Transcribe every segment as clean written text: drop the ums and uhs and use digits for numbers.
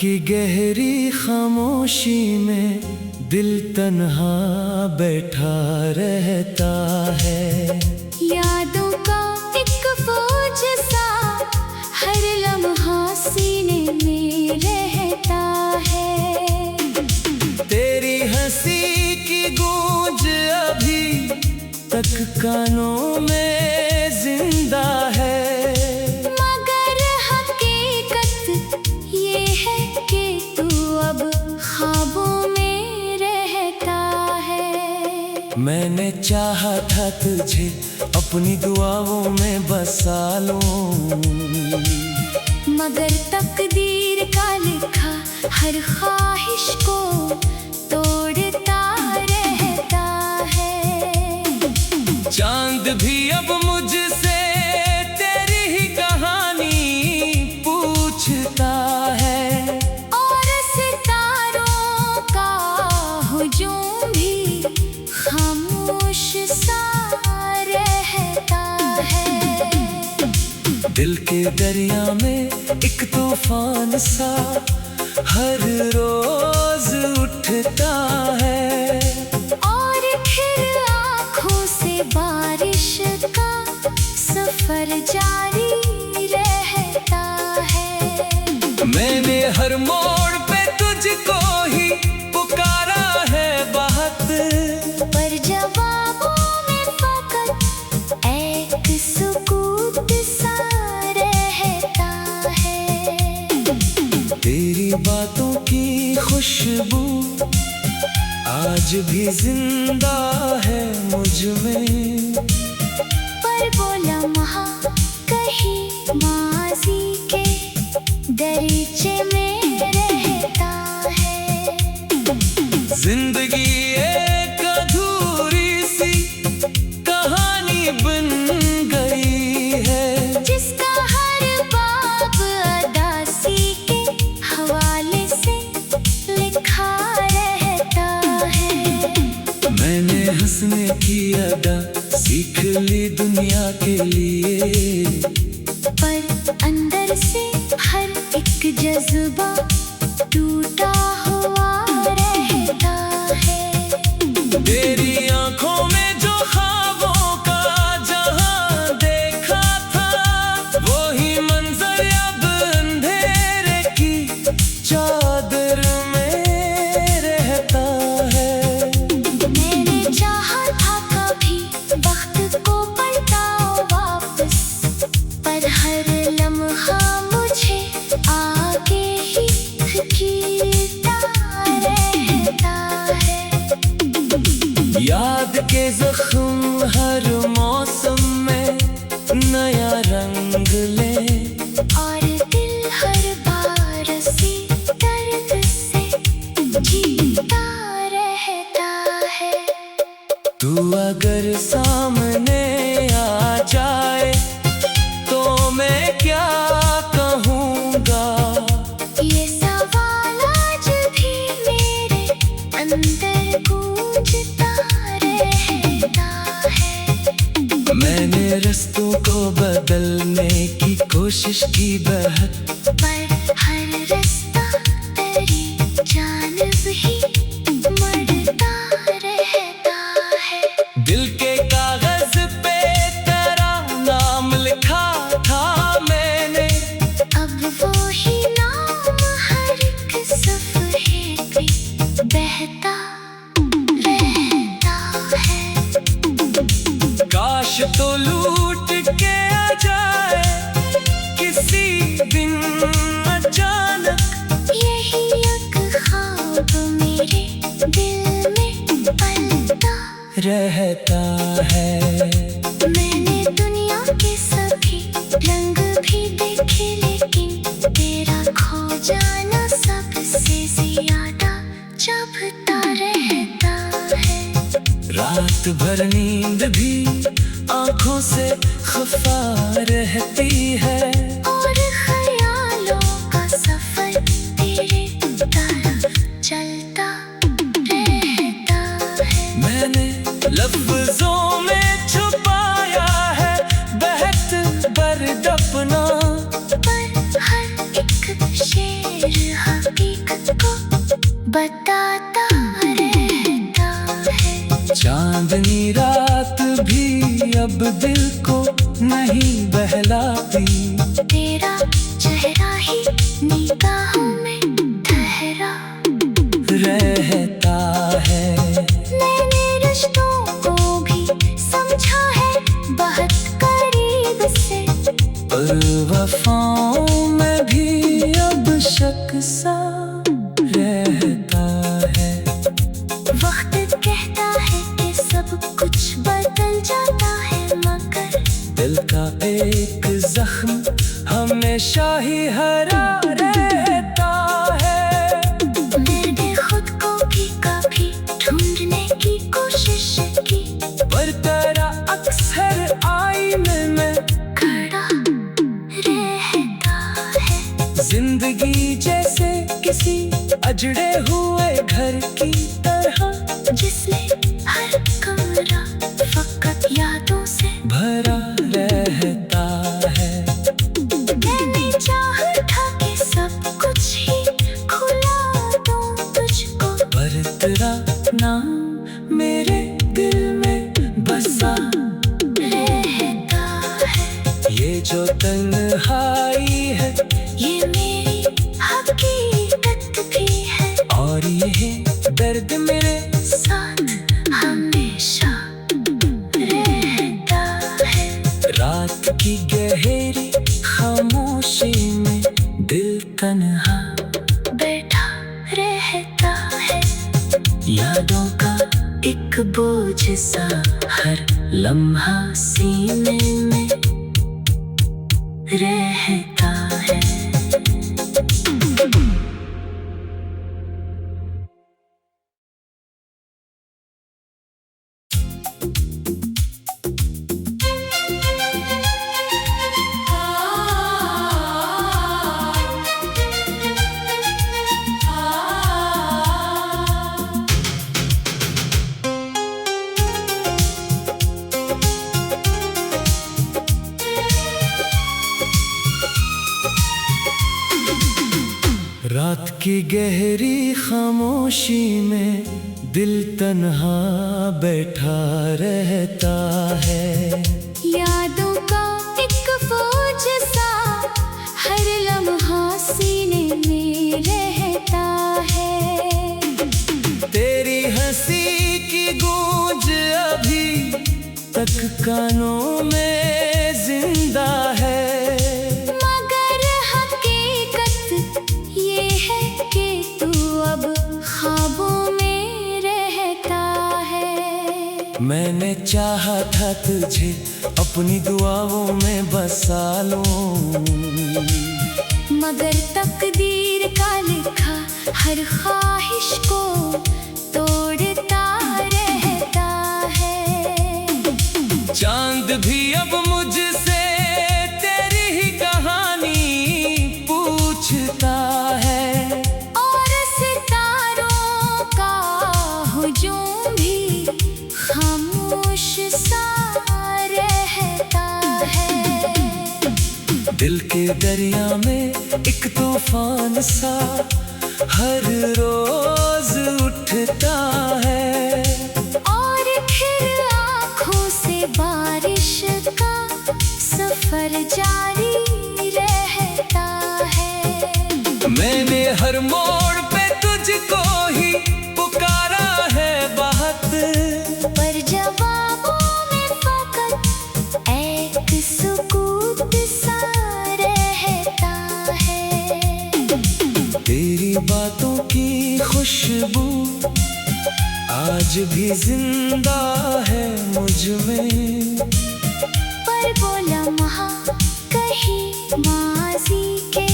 की गहरी खामोशी में दिल तन्हा बैठा रहता है। यादों का एक फौज सा हर लम्हा सीने में रहता है। तेरी हंसी की गूंज अभी तक कानों में जिंदा है। मगर हकीकत ये है कि तू अब ख्वाबों में रहता है। मैंने चाहा था तुझे अपनी दुआओं में बसा लूं, मगर तकदीर का लिखा हर ख्वाहिश को तोड़ता रहता है। चांद भी अब मुझसे तेरी ही कहानी पूछता है, और सितारों का हुजूम भी खामोश सा रहता है। दिल के दरिया में एक तूफान सा हर रोज उठता है, और फिर आँखों से बारिश का सफर जारी रहता है। मैंने हर मोड़ पे तुझको ही पुकारा है बहुत, पर जवाबों में फकत एक सुकूत सा रहता है। तेरी बातों की खुशबू आज भी जिंदा है मुझ में, पर वो लम्हा कहीं माज़ी के दरीचे में रहता है। जिंदगी एक अधूरी सी कहानी बन गई है, जिसका हर बाब अदासी के हवाले से लिखा रहता है। मैंने हंसने की अदा सीख ली दुनिया के लिए, पर अंदर से हर एक जज्बा टूटा हुआ रहता है। तेरी आंखों में जो ख्वाबों का जहां देखा था, वही मंजर अब अंधेरे की चादर में रहता है। मैंने चाहा था कभी वक्त को पलटाओ वापस, पर हर लम्हा मुझे आगे ही खींचता रहता है। याद के जख्म हर मौसम में नया रंग ले, और दिल हर बार से दर्द से जीता रहता है। तू अगर सामने आ जाए तो मैं क्या कहूँगा, ये सवाल आज भी मेरे अंदर गूंजता रहता है। मैंने रास्तों को बदलने की कोशिश की बहुत, पर हर रास्ता तेरी जानिब ही मरता रहता है। दिल के कागज पे तेरा नाम लिखा था मैंने, अब वो ही नाम हर एक सफ़हे पे बहता रहता है। काश तो लूट के आ जाए किसी दिन अचानक, यही एक ख्वाब मेरे दिल में पलता रहता है। मैंने दुनिया के सभी रंग भी देखे, लेकिन तेरा खो जाना सबसे ज्यादा चुभता रहता है। रात भर नींद भी आंखों से खफा रहती है, और ख्यालों का सफर तेरे तरफ चलता रहता है। मैंने लफ्जों में छुपाया है बहत दर्द अपना, पर हर एक शेर हकीकत बताता रहता है। चांदनी रात भी अब दिल को नहीं बहलाती, तेरा चेहरा ही निगाहों में ठहरा रहता है। मैंने रिश्तों को भी समझा है बहुत करीब से, पर वफाओं में भी अब शक सा रहता है। वक्त कहता है कि सब कुछ बदल जाता है, मगर दिल का एक जख्म हमेशा ही हरा रहता है। मैंने खुद को भी कभी ढूंढने की कोशिश की, पर तेरा अक्सर आईने में खड़ा रहता है। जिंदगी जैसे किसी अजड़े हुए घर की तरह, जिसमें हर कमरा फकत यादों से भरा रहता है। मैंने चाहा था कि सब कुछ ही खुला दूं तुझको, पर तेरा नाम मेरे दिल में बसा रहता है। ये जो तन्हाई है ये मेरी हकीकत भी है, और ये दर्द मेरे साथ हमेशा रहता है। रात की गहरी खामोशी में दिल तन्हा बैठा रहता है। यादों का एक बोझ सा हर लम्हा सीने में रहता है। रात की गहरी खामोशी में दिल तन्हा बैठा रहता है। यादों का एक फौज सा हर लम्हा सीने में रहता है। तेरी हंसी की गूंज अभी तक कानों में जिंदा है, मगर हकीकत ये है कि तू अब ख्वाबों में रहता है। मैंने चाहा था तुझे अपनी दुआओं में बसा लूं, मगर तकदीर का लिखा हर ख्वाहिश को तोड़ता रहता है। चांद भी अब मुझसे तेरी ही कहानी पूछता है, और सितारों का हुजूम भी खामोश सा रहता है। दिल के दरिया में एक तूफान सा हर रोज उठता है, और फिर आँखों से बारिश का सफर जारी रहता है। मैंने हर मोड़ पे तुझको ही पुकारा है बहुत, पर जवाबों में फकत एक सुकूत सा रहता है। तेरी बातों की खुशबू आज भी जिंदा है मुझ में, पर वो लम्हा कहीं माजी के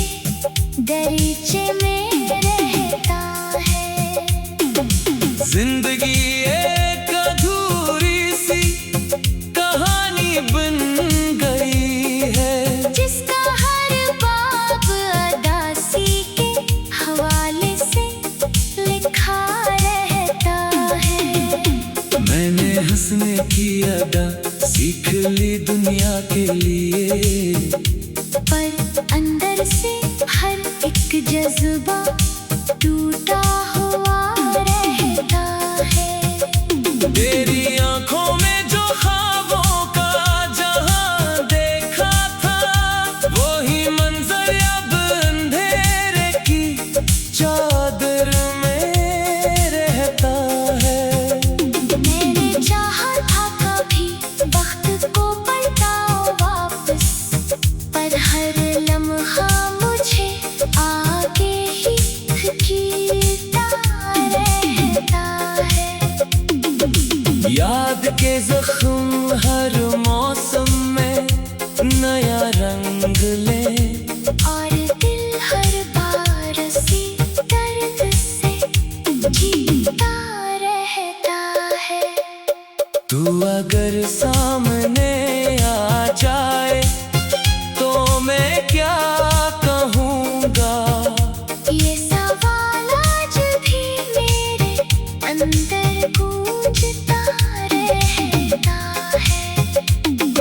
दरीचे में रहता है। जिंदगी एक अधूरी सी कहानी बन गई है, जिसका हर बाब अदासी के हवाले से लिखा रहता है। मैंने हंसने की अदा सीख ली दुनिया के लिए, पर अंदर से हर एक जज्बा टूटा हुआ तेरी आंखों में जो ख्वाबों का जहां देखा था, वही मंजर अब अंधेरे की चादर में रहता है। मैंने चाहा था कभी वक्त को पलटा वापस, पर हर लम्हा मुझे आगे ही खींचता रहता है। याद के जख्म हर मौसम में नया रंग ले, और दिल हर बार सी दर्द से जीता रहता है। तू अगर सामने आ जाए तो मैं क्या कहूँगा? ये सवाल आज भी मेरे अंदर गूंजता रहता है।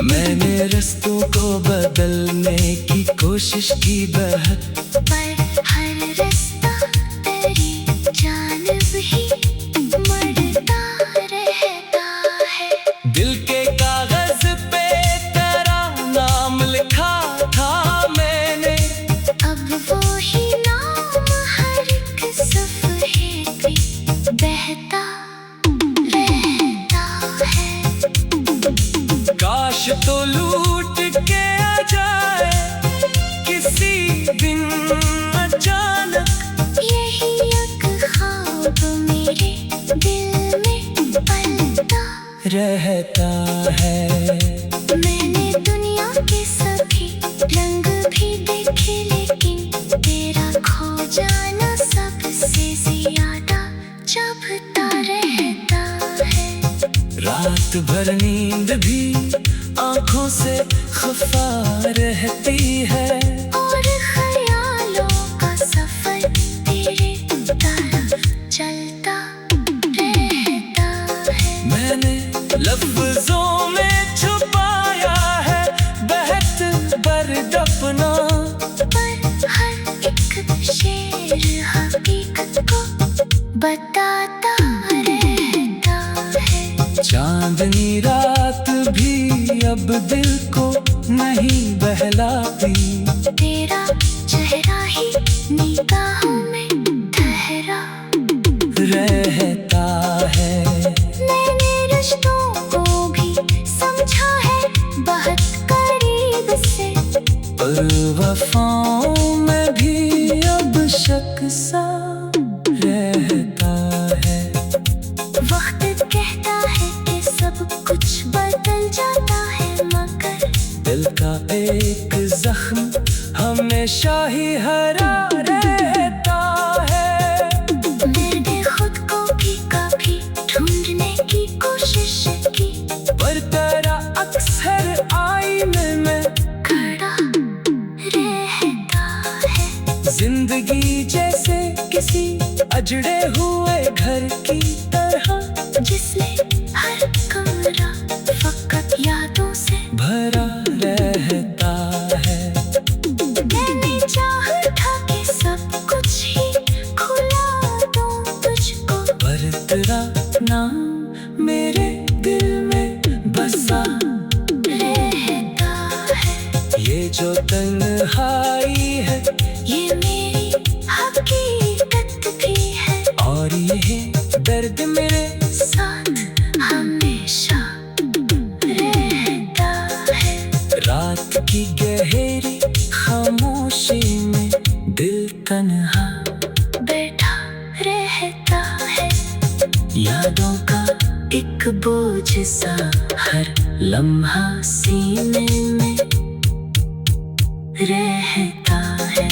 मैंने रास्तों को बदलने की कोशिश की बहुत, पर हर रास्ता तेरी जानिब ही मड़ता रहता है। दिल के कागज पे तेरा नाम लिखा था मैंने, अब वो ही नाम हर एक सफ़हे पे बहता रहता है। काश तो लूट के आ जाए किसी दिन अचानक, यही एक ख्वाब मेरे दिल में पलता रहता है। मैंने दुनिया के सभी रंग भी देखे, लेकिन तेरा खो जाना सबसे ज्यादा चुभता रहता है। रात भर नींद भी आंखों से खफा रहती है, और ख्यालों का सफर तेरे तरफ चलता रहता है। मैंने लफ्जों में छुपाया है बहत बर्द अपना, पर हर एक शेर हकीकत को बताता रहता है। चांदनी रात भी अब दिल को नहीं बहलाती, तेरा चेहरा ही निगाहों में ठहरा रहता है। मैंने रिश्तों को भी समझा है बहुत करीब से, पर वफाओं में भी अब शक सा रहता है। वक्त कहता है कि सब कुछ बदल जाता है, मगर दिल का एक जख्म हमेशा ही हरा रहता है। मैंने खुद को भी कभी ढूंढने की कोशिश की, पर तेरा अक्सर आईने में खड़ा रहता है। जिंदगी जैसे किसी अजड़े हुए घर की तरह, जिसमें हर कमरा फकत यादों से भरा रहता है। मैंने चाहा था कि सब कुछ ही खुला दूं तुझको, पर तेरा नाम मेरे दिल में बसा रहता है। ये जो तन्हाई है ये मेरी हकीकत भी है, और ये दर्द मेरे साथ हमेशा रहता है। रात की गहरी खामोशी में दिल तन्हा बैठा रहता है। यादों का एक बोझ सा हर लम्हा सीने में रहता है।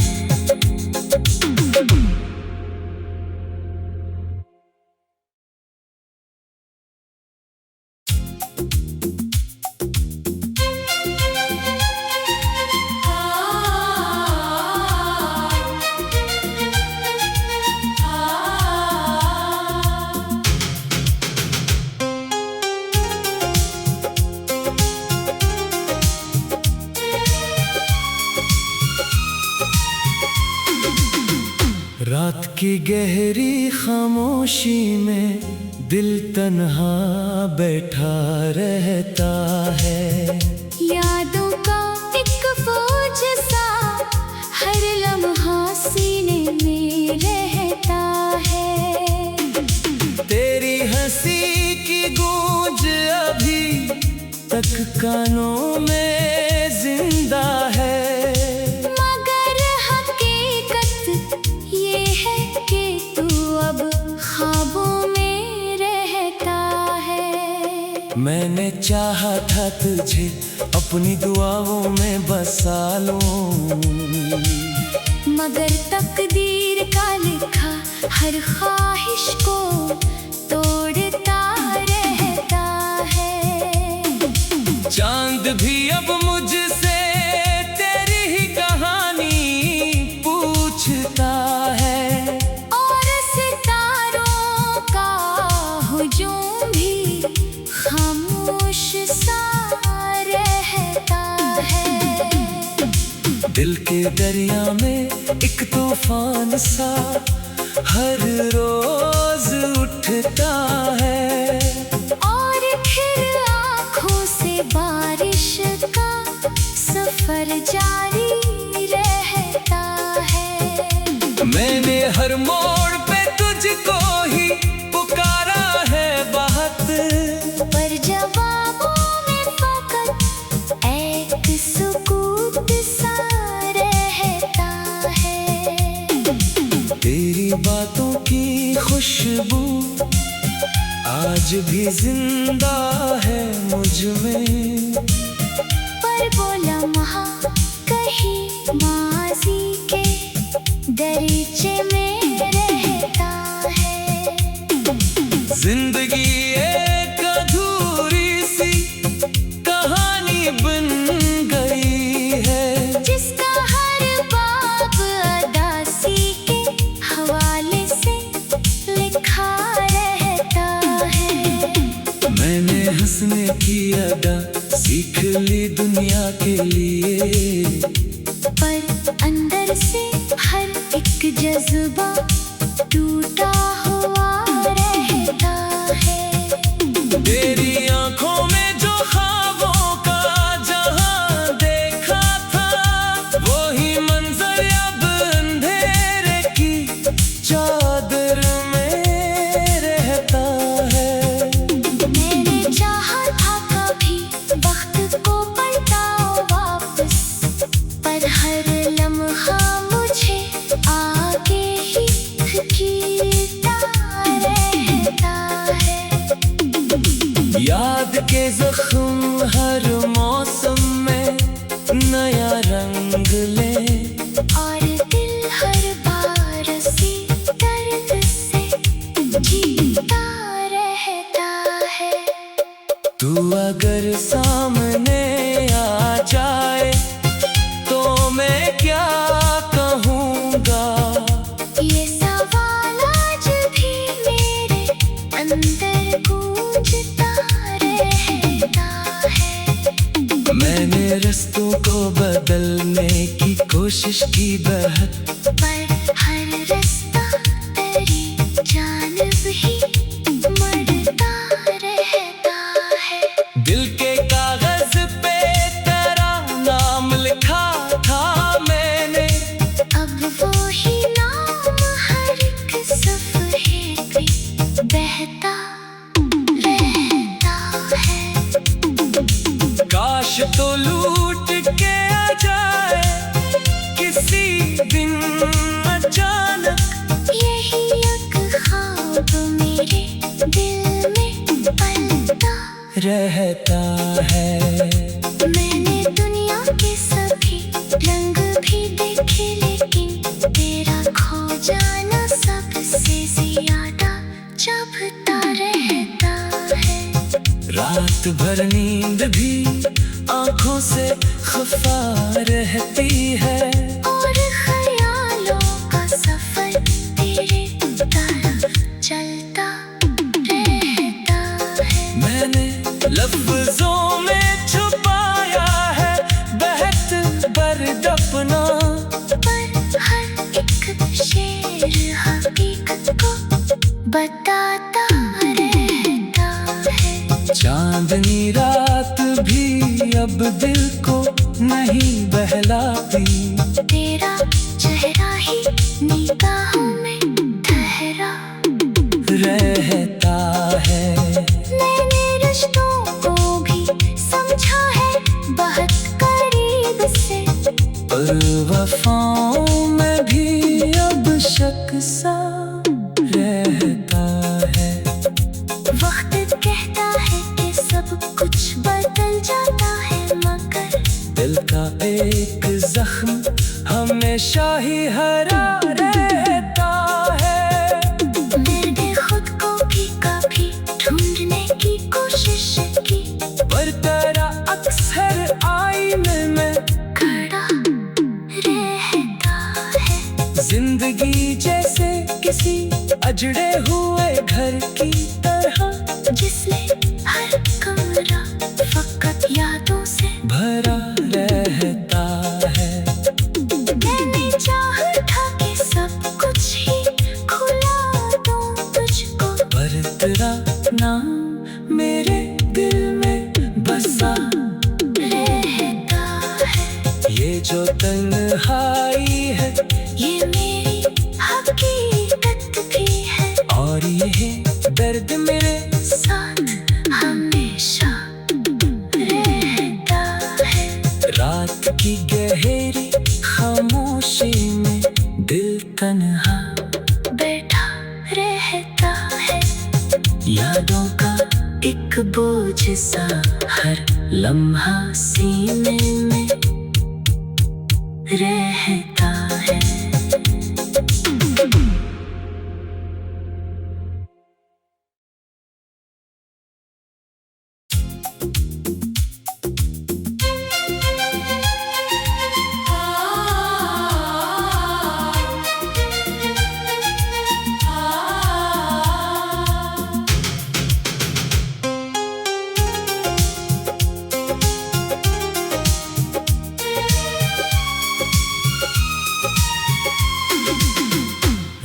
रात की गहरी खामोशी में दिल तन्हा बैठा रहता है। यादों का एक फौज सा हर लम्हा सीने में रहता है। तेरी हंसी की गूंज अभी तक कानों में जिंदा है। मगर हकीकत ये है कि तू अब ख्वाबों में रहता है। मैंने चाहा था तुझे अपनी दुआओं में बसा लूं, मगर तकदीर का लिखा हर ख्वाहिश को तोड़ता रहता है। चांद भी अब मुझसे तेरी ही कहानी पूछता है। और सितारों का हुजूम भी खामोश सा रहता है। दिल के दरिया में एक तूफान सा हर रोज उठता है। और फिर आँखों से बारिश का सफर जारी रहता है। मैंने हर मोड़ पे तुझको ही पुकारा है बहुत, पर जवाबों में फकत एक सुकूत सा रहता है। तेरी बातों की खुशबू आज भी जिंदा है मुझ में। पर वो लम्हा कहीं माज़ी के दरीचे में रहता है। जिंदगी एक अधूरी सी कहानी बन गई है, जिसका हर बाब अदासी के हवाले से लिखा रहता है। मैंने हंसने की अदा सीख ली दुनिया के लिए, पर अंदर से हर एक जज्बा टूटा हुआ रहता है। तेरी आंखों में जो ख्वाबों का जहां देखा था, वही मंजर अब अंधेरे की चादर में रहता है। मैंने चाहा था कभी वक्त को पलटाओ वापस, पर हर लम्हा मुझे आगे ही खींचता रहता है। याद के जख्म हर मौसम में नया रंग ले, और दिल हर बार सी दर्द से जीता रहता है। तू अगर सामने आ जाए तो मैं क्या कहूँगा। ये सवाल आज भी मेरे अंदर गूंजता रहता है। मैंने रास्तों को बदलने की कोशिश की बहुत, पर हर रास्ता तेरी जानिब ही मरता रहता है। दिल के कागज पे तेरा नाम लिखा था मैंने, अब वो ही नाम हर एक सफ़हे पे बहता रहता है। काश तो लूट के आ जाए किसी दिन अचानक, यही एक ख्वाब मेरे दिल में पलता रहता है। मैंने दुनिया के सभी रंग भी देखे, लेकिन तेरा खो जाना सबसे ज्यादा चुभता रहता है। रात भर नींद भी आंखों से खफा रहती है, और ख्यालों का सफर तेरे तरफ चलता रहता है। मैंने लफ्जों में छुपाया है बहत बर्द अपना, पर हर एक शेर हकीकत को बताता रहता चांदनी रात भी अब दिल को नहीं बहलाती। तेरा चेहरा ही निगाहों में ठहरा रहता है। मैंने रिश्तों को भी समझा है बहुत करीब से, और वफाओं में भी अब शक सा रहता है। वक्त कहता है कि सब कुछ बदल जाता है, मगर दिल का एक जख्म हमेशा ही हरा रहता है। मैंने खुद को भी कभी ढूंढने की कोशिश की, पर तेरा अक्सर आईने में खड़ा रहता है। जिंदगी जैसे किसी अजड़े हुए घर की तरह, जिसमें हर कमरा फकत यादों से भरा रहता है। मैंने चाहा था कि सब कुछ ही खुला दूं तुझको, पर तेरा नाम मेरे दिल में बसा रहता है। ये जो तन्हाई है ये मेरी हकीकत भी है, और ये दर्द मेरे साथ हमेशा रहता है। रात की गहरी खामोशी में दिल तन्हा बैठा रहता है। यादों का एक बोझ सा हर लम्हा सीने में रहता है।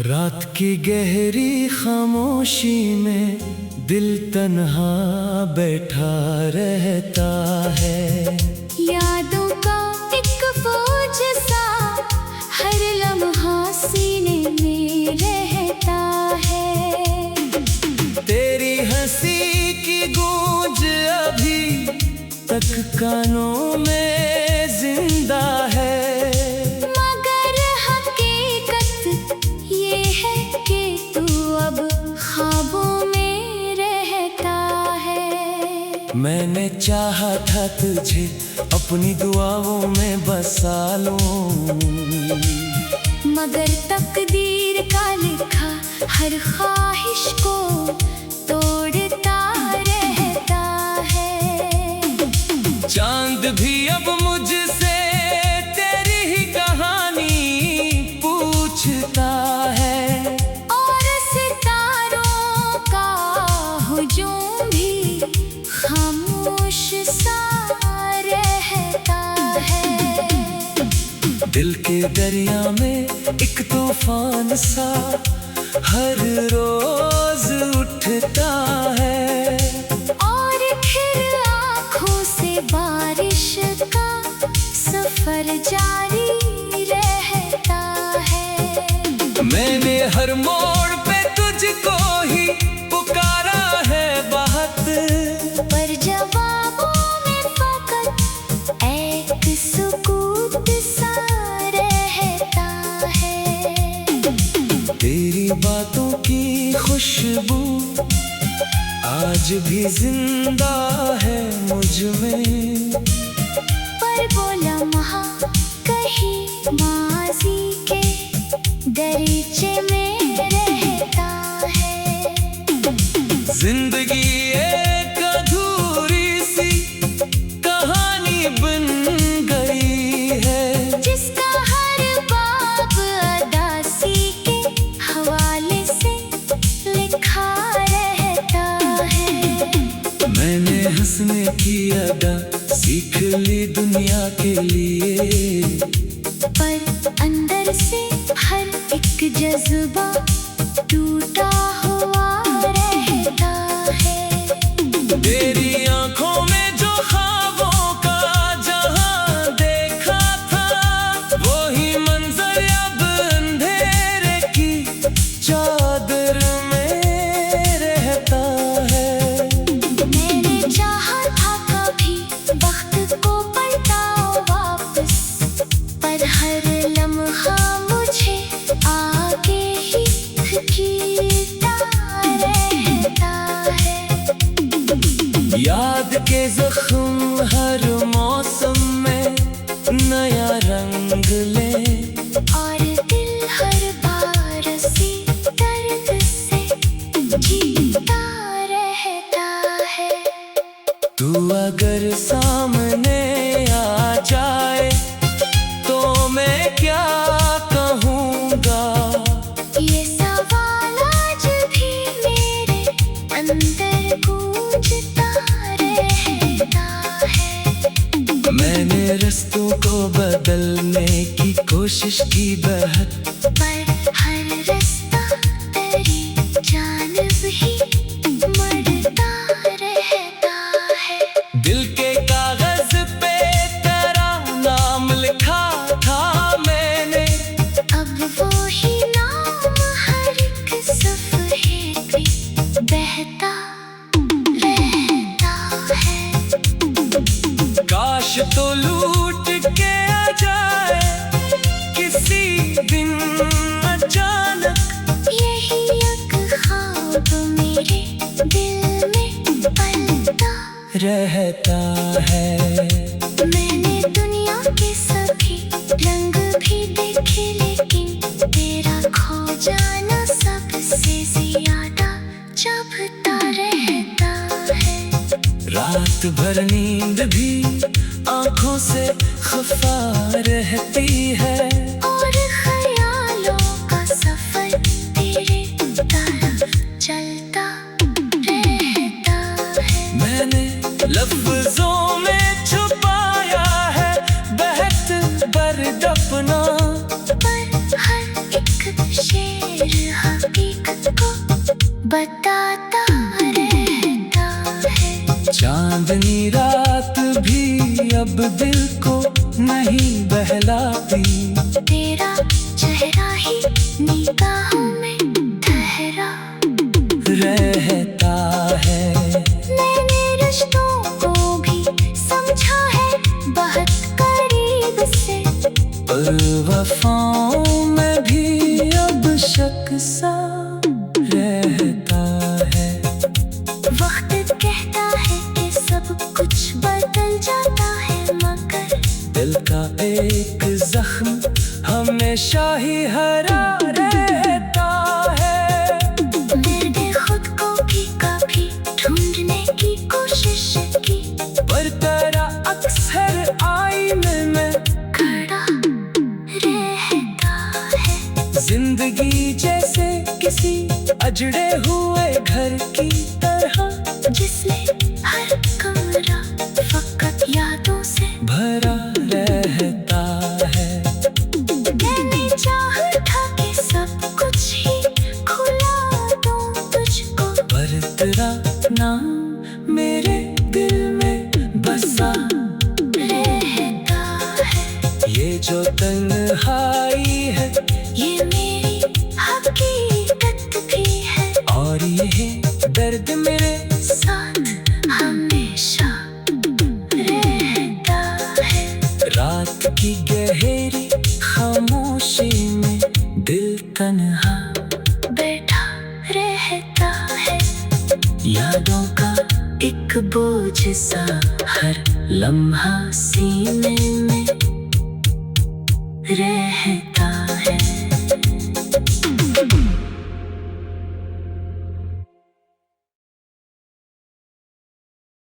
रात की गहरी खामोशी में दिल तन्हा बैठा रहता है। यादों का एक फौज सा हर लम्हा सीने में रहता है। तेरी हंसी की गूंज अभी तक कानों में जिंदा है। मगर हकीकत ये है कि तू अब ख्वाबों में रहता है। मैंने चाहा था तुझे अपनी दुआओं में बसा लूं, मगर तकदीर का लिखा हर ख्वाहिश को तोड़ता रहता है। चांद भी अब मुझसे तेरी ही कहानी पूछता है, और सितारों का हुजूम भी खामोश सा रहता है। दिल के दरिया में एक तूफान सा हर रोज उठता है, और फिर आँखों से बारिश का सफर जारी रहता है। मैंने हर मोड़ पे तुझको ही पुकारा है बहुत, पर जवाबों में फकत एक सुकूत सा रहता है। तेरी बातों की खुशबू आज भी जिंदा है मुझ में, पर वो लम्हा कहीं माजी के दरीचे में रहता है। जिंदगी एक अधूरी सी कहानी बन गई है, जिसका हर बाब अदासी के हवाले से लिखा रहता है। मैंने हंसने की अदा सीख ली दुनिया के लिए, पर अंदर से हर एक जज्बा टूटा हुआ रहता है। तेरी चाहा था कभी वक्त को पलटाओ वापस, पर हर लम्हा मुझे आगे ही धकेलता रहता है। याद के जख्म हर मौसम में नया रंग ले, और दिल हर बार से दर्द से जीता रहता है। तू अगर सामने आ जाए तो मैं क्या कहूँगा, ये सवाल आज भी मेरे अंदर गूंजता रहता है। मैंने रास्तों को बदलने की कोशिश की बहुत, पर हर रास्ता तेरी जानिब ही मरता रहता है। दिल के कागज पे तेरा नाम लिखा था मैंने, अब वो ही नाम हर एक सफ़हे पे बहता रहता है। काश तो लूट के आ जाए किसी दिन अचानक, यही एक ख्वाब मेरे दिल में पलता रहता है। मैंने दुनिया के सभी रंग भी देखे, लेकिन तेरा खो जाना सबसे ज्यादा चुभता रहता है। रात भर नींद भी आंखों से खफा रहती है, और ख्यालों का सफर तेरे तरफ चलता रहता है। मैंने लफ्जों में छुपाया है बहत बर्द अपना, पर हर एक शेर हकीकत को बताता रहता है। चांदनी रात भी अब दिल को नहीं बहलाती, तेरा चेहरा ही निगाहों में ठहरा रहता है। मैंने रिश्तों को भी समझा है बहुत करीब से, पर वफाओं में भी अब शक सा रहता है। वक्त कहता है कि सब कुछ बदल जाता है, मगर दिल का एक जख्म हमेशा ही हरा रहता है। मैंने खुद को भी कभी ढूंढने की कोशिश की, पर तेरा अक्सर आईने में खड़ा रहता है। जिंदगी जैसे किसी अजड़े हुए घर की तरह, जिसमें हर कमरा फकत यादों से भरा रहता है। मैंने चाहा था कि सब कुछ ही खुला दूं तुझको, पर तेरा नाम मेरे दिल में बसा रहता है। ये जो तन्हाई है ये मेरी हकीकत भी है, और ये दर्द मेरे साथ हमेशा रहता है। रात की गहरी खामोशी में दिल तन्हा बैठा रहता है। यादों का एक बोझ सा हर लम्हा सीने में रहता